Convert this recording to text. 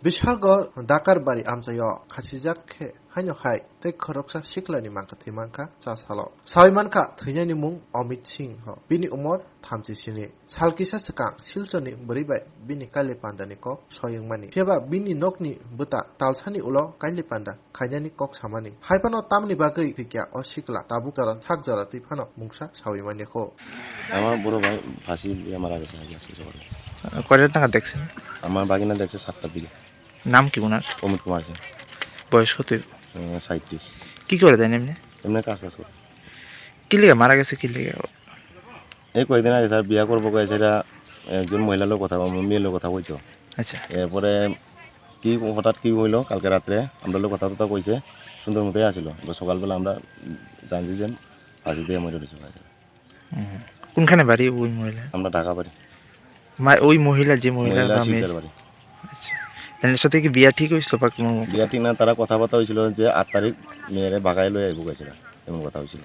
Bishalgor Dakar Bari Amsayo Khasijak Hanyo Hai Tek Khoroksa Shiklani Manka Timanka Sasalo Saimanka Thuyani Mung Amit Singh Ho Bini Umor Thamsi Sini Salkisa Sekang Silsoni Beribai Bini Kali Pandani Kok Soyang Mani Fiaba Bini Nokni Buta Talsani Ulo Kali Panda Kanyani Kok Samani Haipano Tamni Bagai Fikya O Shikla Tabu Jara Thak Jara Tipano Mungsa Sawimani Ko আমার বড় ভাই ফাঁসি দিয়ে মারা গেছে আগে আজকে সকালে। কয়টা টাকা দেখছেন? আমার বাগিনা দেখছে 7টার দিকে। নাম কি ওনার? অমিত কুমার সিং, বয়স কত? 37। কি করে দেন এমনি? এমনি কাজ টাজ করে। কি লিগে মারা গেছে? কি লিগে? এই কয়েকদিন আগে স্যার বিয়া করবো কয়ে সেটা একজন মহিলার লোক কথা মেয়ের লোক কথা কইতো। আচ্ছা, এরপরে কি হঠাৎ কি হইলো কালকে রাত্রে আমরা লোক কথা কথা কইছে সুন্দর মতোই আসিল। সকালবেলা আমরা জানছি যে ফাঁসি দিয়ে মরে রয়েছে। কোনখানে বাড়ি ওই মহিলা? আমরা ঢাকা বাড়ি। ওই মহিলা যে মহিলা শিবচার বাড়ি। আচ্ছা, তাদের সাথে কি বিয়া ঠিক হয়েছিল? বিয়া ঠিক না, তারা কথাবার্তা হয়েছিল যে 8 তারিখ মেয়েরে বাগায় লয়ে আইব গেছিল, এমন কথা হয়েছিল।